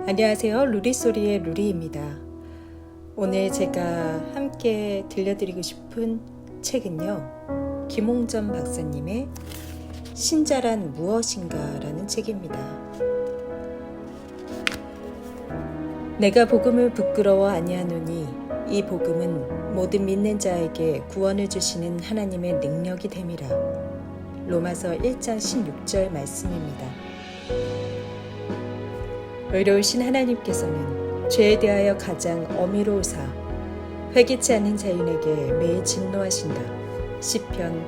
안녕하세요. 루리소리의 루리입니다. 오늘 제가 함께 들려드리고 싶은 책은요, 김홍전 박사님의 신자란 무엇인가 라는 책입니다. 내가 복음을 부끄러워 아니하노니 이 복음은 모든 믿는 자에게 구원을 주시는 하나님의 능력이 됨이라. 로마서 1장 16절 말씀입니다. 의로우신 하나님께서는 죄에 대하여 가장 어미로우사 회개치 않는 자인에게 매일 진노하신다. 시편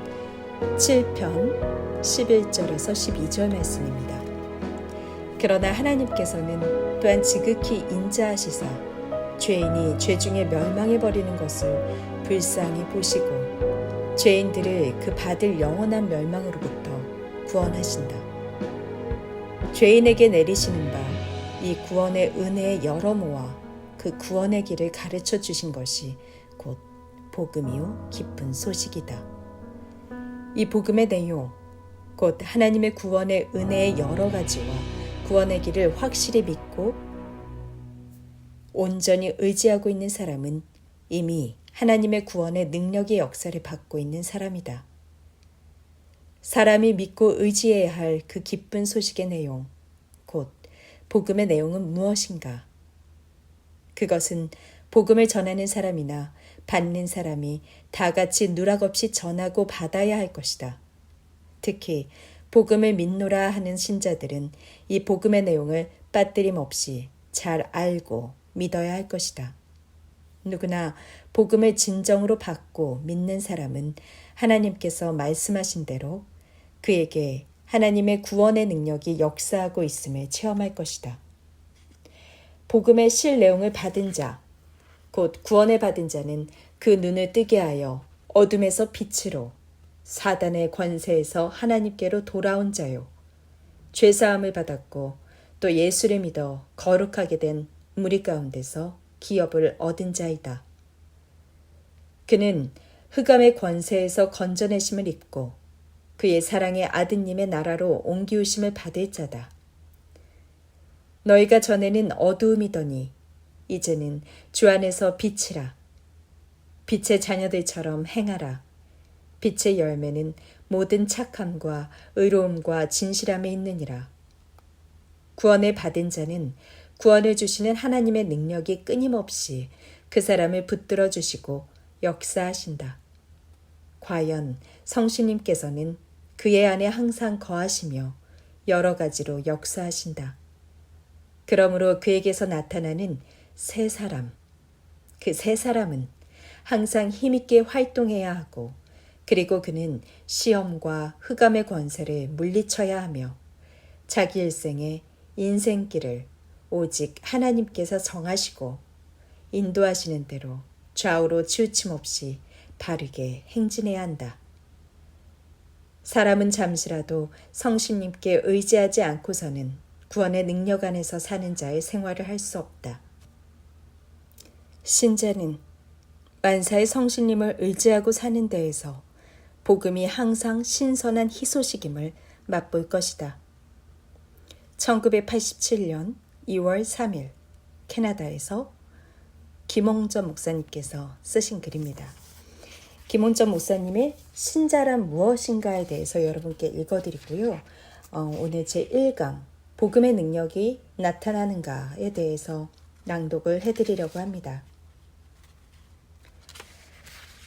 7편 11절에서 12절 말씀입니다. 그러나 하나님께서는 또한 지극히 인자하시사 죄인이 죄 중에 멸망해버리는 것을 불쌍히 보시고 죄인들을 그 받을 영원한 멸망으로부터 구원하신다. 죄인에게 내리시는 바 이 구원의 은혜의 여러 모아 그 구원의 길을 가르쳐 주신 것이 곧 복음이요 기쁜 소식이다. 이 복음의 내용, 곧 하나님의 구원의 은혜의 여러 가지와 구원의 길을 확실히 믿고 온전히 의지하고 있는 사람은 이미 하나님의 구원의 능력의 역사를 받고 있는 사람이다. 사람이 믿고 의지해야 할 그 기쁜 소식의 내용, 곧 복음의 내용은 무엇인가? 그것은 복음을 전하는 사람이나 받는 사람이 다 같이 누락 없이 전하고 받아야 할 것이다. 특히 복음을 믿노라 하는 신자들은 이 복음의 내용을 빠뜨림 없이 잘 알고 믿어야 할 것이다. 누구나 복음을 진정으로 받고 믿는 사람은 하나님께서 말씀하신 대로 그에게 하나님의 구원의 능력이 역사하고 있음을 체험할 것이다. 복음의 실 내용을 받은 자, 곧 구원을 받은 자는 그 눈을 뜨게 하여 어둠에서 빛으로, 사단의 권세에서 하나님께로 돌아온 자요. 죄사함을 받았고 또 예수를 믿어 거룩하게 된 무리 가운데서 기업을 얻은 자이다. 그는 흑암의 권세에서 건져내심을 입고 그의 사랑의 아드님의 나라로 옮기우심을 받을 자다. 너희가 전에는 어두움이더니 이제는 주 안에서 빛이라. 빛의 자녀들처럼 행하라. 빛의 열매는 모든 착함과 의로움과 진실함에 있느니라. 구원을 받은 자는 구원을 주시는 하나님의 능력이 끊임없이 그 사람을 붙들어 주시고 역사하신다. 과연 성신님께서는 그의 안에 항상 거하시며 여러 가지로 역사하신다. 그러므로 그에게서 나타나는 새 사람, 그 새 사람은 항상 힘있게 활동해야 하고 그리고 그는 시험과 흑암의 권세를 물리쳐야 하며 자기 일생의 인생길을 오직 하나님께서 정하시고 인도하시는 대로 좌우로 치우침 없이 바르게 행진해야 한다. 사람은 잠시라도 성신님께 의지하지 않고서는 구원의 능력 안에서 사는 자의 생활을 할 수 없다. 신자는 만사의 성신님을 의지하고 사는 데에서 복음이 항상 신선한 희소식임을 맛볼 것이다. 1987년 2월 3일 캐나다에서 김홍전 목사님께서 쓰신 글입니다. 김홍전 목사님의 신자란 무엇인가에 대해서 여러분께 읽어드리고요. 오늘 제1강 복음의 능력이 나타나는가에 대해서 낭독을 해드리려고 합니다.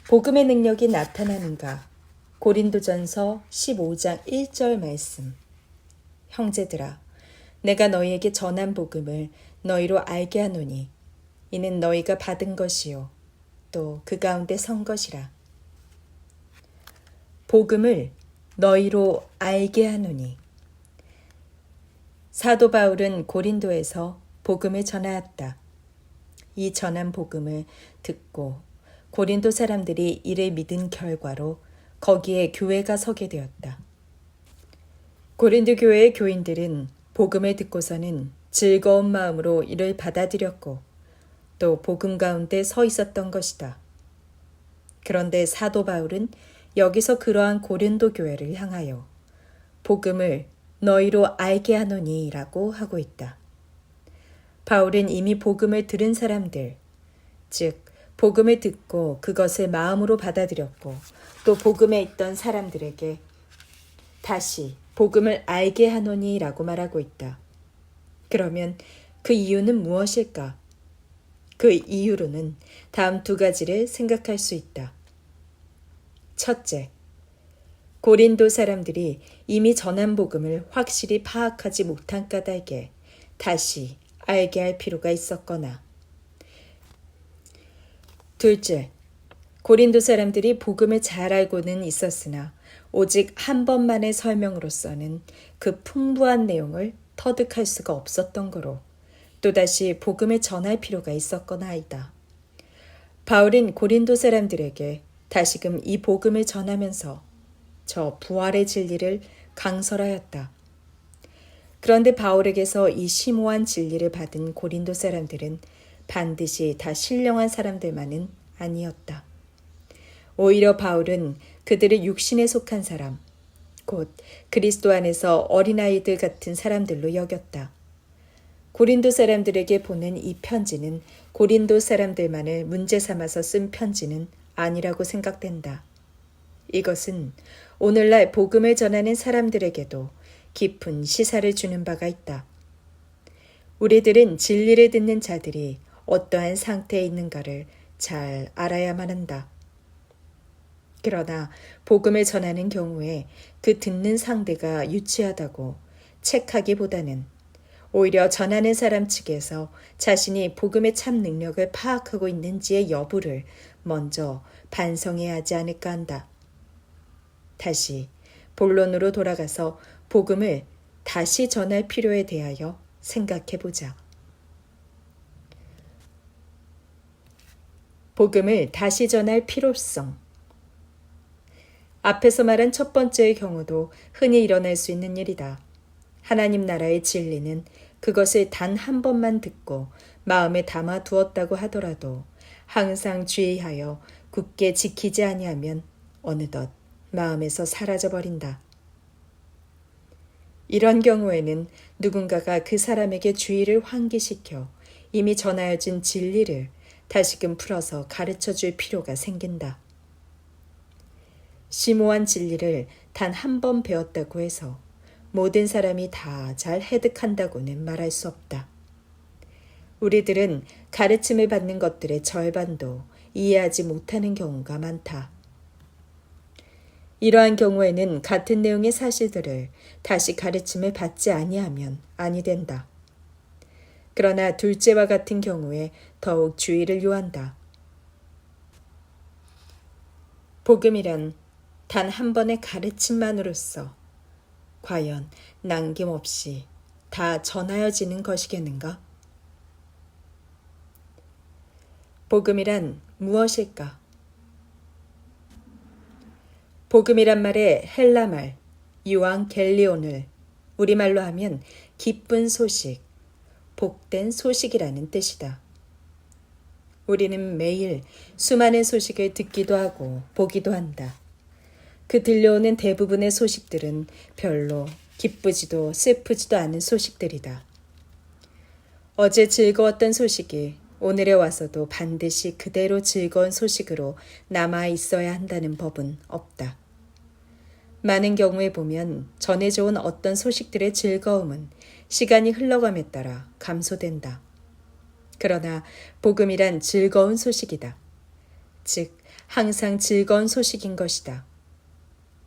복음의 능력이 나타나는가? 고린도전서 15장 1절 말씀. 형제들아, 내가 너희에게 전한 복음을 너희로 알게 하노니 이는 너희가 받은 것이요 또 그 가운데 선 것이라. 복음을 너희로 알게 하노니. 사도 바울은 고린도에서 복음을 전하였다. 이 전한 복음을 듣고 고린도 사람들이 이를 믿은 결과로 거기에 교회가 서게 되었다. 고린도 교회의 교인들은 복음을 듣고서는 즐거운 마음으로 이를 받아들였고 또 복음 가운데 서 있었던 것이다. 그런데 사도 바울은 여기서 그러한 고린도 교회를 향하여 복음을 너희로 알게 하노니 라고 하고 있다. 바울은 이미 복음을 들은 사람들, 즉 복음을 듣고 그것을 마음으로 받아들였고 또 복음에 있던 사람들에게 다시 복음을 알게 하노니라고 말하고 있다. 그러면 그 이유는 무엇일까? 그 이유로는 다음 두 가지를 생각할 수 있다. 첫째, 고린도 사람들이 이미 전한 복음을 확실히 파악하지 못한 까닭에 다시 알게 할 필요가 있었거나, 둘째, 고린도 사람들이 복음을 잘 알고는 있었으나 오직 한 번만의 설명으로서는 그 풍부한 내용을 터득할 수가 없었던 거로 또다시 복음을 전할 필요가 있었거나이다. 바울은 고린도 사람들에게 다시금 이 복음을 전하면서 저 부활의 진리를 강설하였다. 그런데 바울에게서 이 심오한 진리를 받은 고린도 사람들은 반드시 다 신령한 사람들만은 아니었다. 오히려 바울은 그들을 육신에 속한 사람, 곧 그리스도 안에서 어린아이들 같은 사람들로 여겼다. 고린도 사람들에게 보낸 이 편지는 고린도 사람들만을 문제 삼아서 쓴 편지는 아니라고 생각된다. 이것은 오늘날 복음을 전하는 사람들에게도 깊은 시사를 주는 바가 있다. 우리들은 진리를 듣는 자들이 어떠한 상태에 있는가를 잘 알아야만 한다. 그러나 복음을 전하는 경우에 그 듣는 상대가 유치하다고 책하기보다는 오히려 전하는 사람 측에서 자신이 복음의 참 능력을 파악하고 있는지의 여부를 먼저 반성해야 하지 않을까 한다. 다시 본론으로 돌아가서 복음을 다시 전할 필요에 대하여 생각해 보자. 복음을 다시 전할 필요성. 앞에서 말한 첫 번째의 경우도 흔히 일어날 수 있는 일이다. 하나님 나라의 진리는 그것을 단 한 번만 듣고 마음에 담아 두었다고 하더라도 항상 주의하여 굳게 지키지 아니하면 어느덧 마음에서 사라져버린다. 이런 경우에는 누군가가 그 사람에게 주의를 환기시켜 이미 전하여진 진리를 다시금 풀어서 가르쳐 줄 필요가 생긴다. 심오한 진리를 단 한 번 배웠다고 해서 모든 사람이 다 잘 해득한다고는 말할 수 없다. 우리들은 가르침을 받는 것들의 절반도 이해하지 못하는 경우가 많다. 이러한 경우에는 같은 내용의 사실들을 다시 가르침을 받지 아니하면 아니 된다. 그러나 둘째와 같은 경우에 더욱 주의를 요한다. 복음이란 단 한 번의 가르침만으로써 과연 남김없이 다 전하여지는 것이겠는가? 복음이란 무엇일까? 복음이란 말의 헬라말 유앙겔리온을 우리말로 하면 기쁜 소식, 복된 소식이라는 뜻이다. 우리는 매일 수많은 소식을 듣기도 하고 보기도 한다. 그 들려오는 대부분의 소식들은 별로 기쁘지도 슬프지도 않은 소식들이다. 어제 즐거웠던 소식이 오늘에 와서도 반드시 그대로 즐거운 소식으로 남아 있어야 한다는 법은 없다. 많은 경우에 보면 전해져 온 어떤 소식들의 즐거움은 시간이 흘러감에 따라 감소된다. 그러나 복음이란 즐거운 소식이다. 즉 항상 즐거운 소식인 것이다.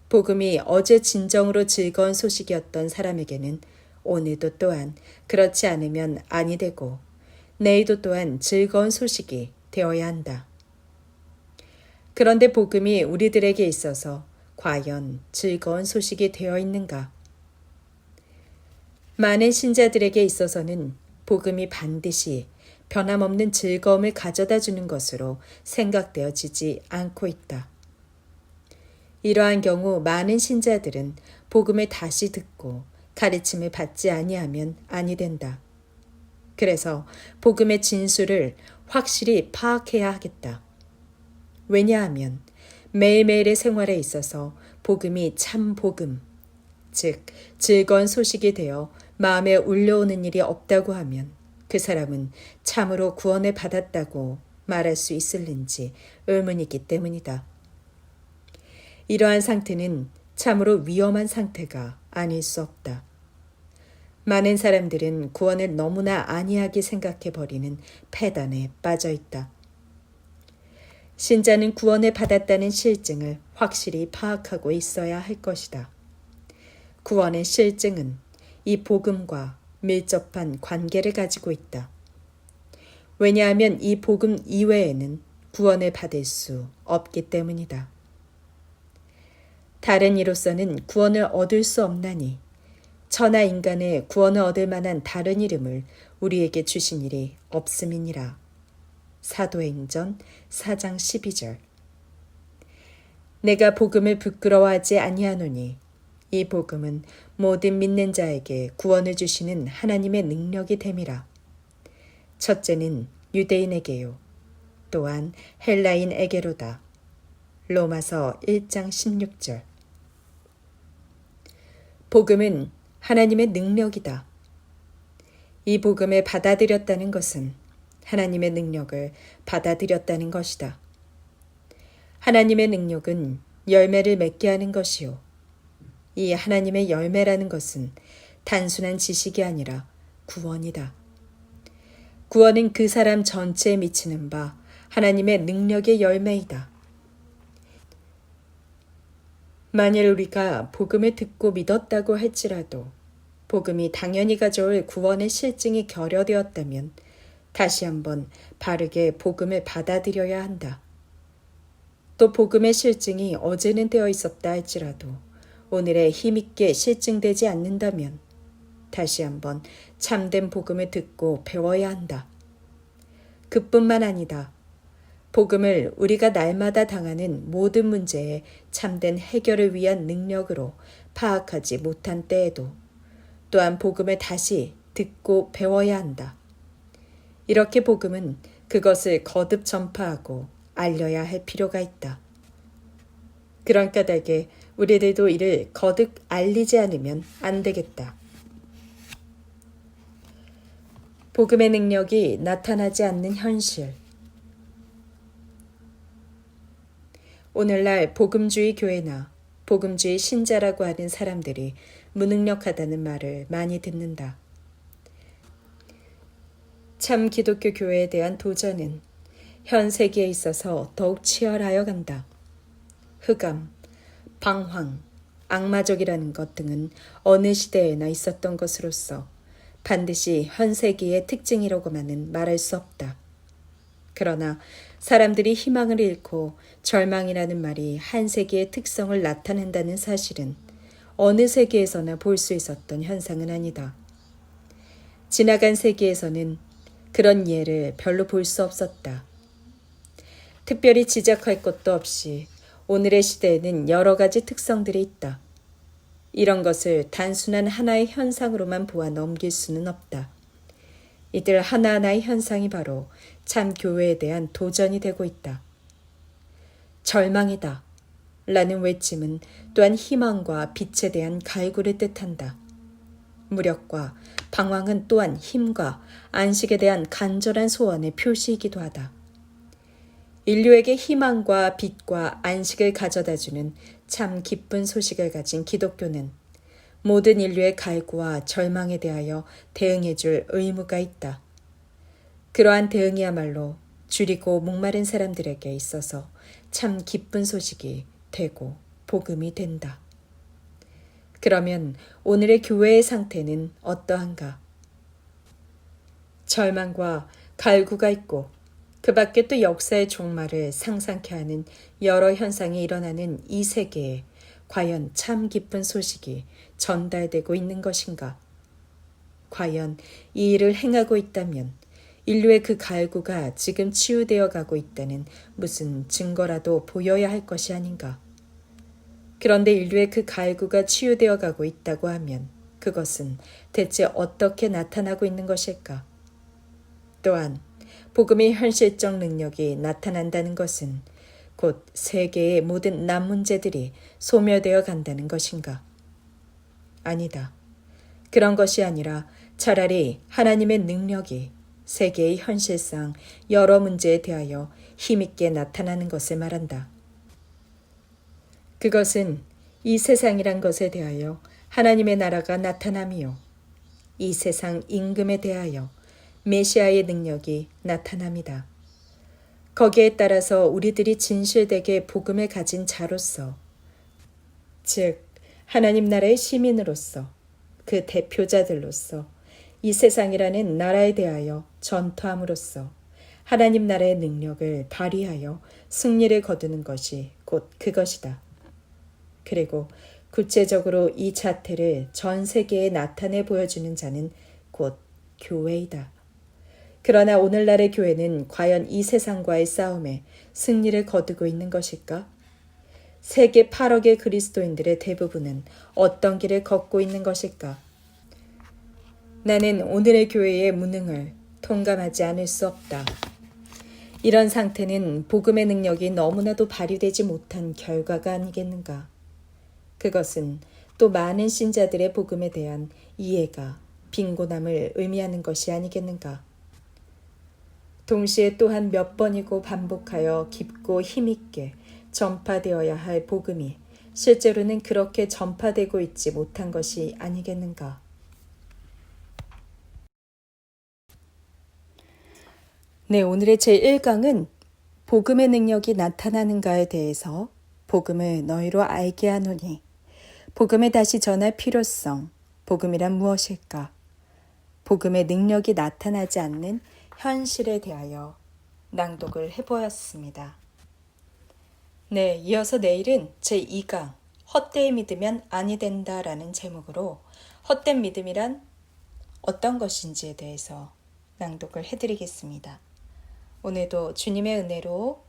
복음이 어제 진정으로 즐거운 소식이었던 사람에게는 오늘도 또한 그렇지 않으면 아니 되고 내일도 또한 즐거운 소식이 되어야 한다. 그런데 복음이 우리들에게 있어서 과연 즐거운 소식이 되어 있는가? 많은 신자들에게 있어서는 복음이 반드시 변함없는 즐거움을 가져다 주는 것으로 생각되어지지 않고 있다. 이러한 경우 많은 신자들은 복음을 다시 듣고 가르침을 받지 아니하면 아니 된다. 그래서 복음의 진수를 확실히 파악해야 하겠다. 왜냐하면 매일매일의 생활에 있어서 복음이 참 복음, 즉 즐거운 소식이 되어 마음에 울려오는 일이 없다고 하면 그 사람은 참으로 구원을 받았다고 말할 수 있을는지 의문이 있기 때문이다. 이러한 상태는 참으로 위험한 상태가 아닐 수 없다. 많은 사람들은 구원을 너무나 안이하게 생각해버리는 패단에 빠져 있다. 신자는 구원을 받았다는 실증을 확실히 파악하고 있어야 할 것이다. 구원의 실증은 이 복음과 밀접한 관계를 가지고 있다. 왜냐하면 이 복음 이외에는 구원을 받을 수 없기 때문이다. 다른 이로서는 구원을 얻을 수 없나니 천하 인간의 구원을 얻을 만한 다른 이름을 우리에게 주신 일이 없음이니라. 사도행전 4장 12절. 내가 복음을 부끄러워하지 아니하노니 이 복음은 모든 믿는 자에게 구원을 주시는 하나님의 능력이 됨이라. 첫째는 유대인에게요. 또한 헬라인에게로다. 로마서 1장 16절. 복음은 하나님의 능력이다. 이 복음을 받아들였다는 것은 하나님의 능력을 받아들였다는 것이다. 하나님의 능력은 열매를 맺게 하는 것이요. 이 하나님의 열매라는 것은 단순한 지식이 아니라 구원이다. 구원은 그 사람 전체에 미치는 바 하나님의 능력의 열매이다. 만일 우리가 복음을 듣고 믿었다고 할지라도 복음이 당연히 가져올 구원의 실증이 결여되었다면 다시 한번 바르게 복음을 받아들여야 한다. 또 복음의 실증이 어제는 되어 있었다 할지라도 오늘에 힘있게 실증되지 않는다면 다시 한번 참된 복음을 듣고 배워야 한다. 그뿐만 아니다. 복음을 우리가 날마다 당하는 모든 문제에 참된 해결을 위한 능력으로 파악하지 못한 때에도 또한 복음을 다시 듣고 배워야 한다. 이렇게 복음은 그것을 거듭 전파하고 알려야 할 필요가 있다. 그런 까닭에 우리들도 이를 거듭 알리지 않으면 안 되겠다. 복음의 능력이 나타나지 않는 현실. 오늘날 복음주의 교회나 복음주의 신자라고 하는 사람들이 무능력하다는 말을 많이 듣는다. 참 기독교 교회에 대한 도전은 현 세기에 있어서 더욱 치열하여 간다. 흑암, 방황, 악마적이라는 것 등은 어느 시대에나 있었던 것으로서 반드시 현 세기의 특징이라고만은 말할 수 없다. 그러나 사람들이 희망을 잃고 절망이라는 말이 한 세기의 특성을 나타낸다는 사실은 어느 세기에서나 볼 수 있었던 현상은 아니다. 지나간 세기에서는 그런 예를 별로 볼 수 없었다. 특별히 지적할 것도 없이 오늘의 시대에는 여러 가지 특성들이 있다. 이런 것을 단순한 하나의 현상으로만 보아 넘길 수는 없다. 이들 하나하나의 현상이 바로 참 교회에 대한 도전이 되고 있다. 절망이다 라는 외침은 또한 희망과 빛에 대한 갈구를 뜻한다. 무력과 방황은 또한 힘과 안식에 대한 간절한 소원의 표시이기도 하다. 인류에게 희망과 빛과 안식을 가져다주는 참 기쁜 소식을 가진 기독교는 모든 인류의 갈구와 절망에 대하여 대응해줄 의무가 있다. 그러한 대응이야말로 줄이고 목마른 사람들에게 있어서 참 기쁜 소식이 되고 복음이 된다. 그러면 오늘의 교회의 상태는 어떠한가? 절망과 갈구가 있고 그 밖에 또 역사의 종말을 상상케 하는 여러 현상이 일어나는 이 세계에 과연 참 기쁜 소식이 전달되고 있는 것인가? 과연 이 일을 행하고 있다면 인류의 그 갈구가 지금 치유되어 가고 있다는 무슨 증거라도 보여야 할 것이 아닌가? 그런데 인류의 그 갈구가 치유되어 가고 있다고 하면 그것은 대체 어떻게 나타나고 있는 것일까? 또한 복음의 현실적 능력이 나타난다는 것은 곧 세계의 모든 난문제들이 소멸되어 간다는 것인가? 아니다. 그런 것이 아니라 차라리 하나님의 능력이 세계의 현실상 여러 문제에 대하여 힘있게 나타나는 것을 말한다. 그것은 이 세상이란 것에 대하여 하나님의 나라가 나타남이요. 이 세상 임금에 대하여 메시아의 능력이 나타납니다. 거기에 따라서 우리들이 진실되게 복음을 가진 자로서, 즉 하나님 나라의 시민으로서, 그 대표자들로서 이 세상이라는 나라에 대하여 전투함으로써 하나님 나라의 능력을 발휘하여 승리를 거두는 것이 곧 그것이다. 그리고 구체적으로 이 자태를 전 세계에 나타내 보여주는 자는 곧 교회이다. 그러나 오늘날의 교회는 과연 이 세상과의 싸움에 승리를 거두고 있는 것일까? 세계 8억의 그리스도인들의 대부분은 어떤 길을 걷고 있는 것일까? 나는 오늘의 교회의 무능을 통감하지 않을 수 없다. 이런 상태는 복음의 능력이 너무나도 발휘되지 못한 결과가 아니겠는가? 그것은 또 많은 신자들의 복음에 대한 이해가 빈곤함을 의미하는 것이 아니겠는가? 동시에 또한 몇 번이고 반복하여 깊고 힘있게 전파되어야 할 복음이 실제로는 그렇게 전파되고 있지 못한 것이 아니겠는가? 네, 오늘의 제1강은 복음의 능력이 나타나는가에 대해서 복음을 너희로 알게 하노니, 복음을 다시 전할 필요성, 복음이란 무엇일까? 복음의 능력이 나타나지 않는 현실에 대하여 낭독을 해보았습니다. 네, 이어서 내일은 제2강 헛되이 믿으면 아니 된다라는 제목으로 헛된 믿음이란 어떤 것인지에 대해서 낭독을 해드리겠습니다. 오늘도 주님의 은혜로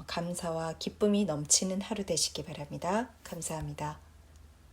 감사와 기쁨이 넘치는 하루 되시기 바랍니다. 감사합니다.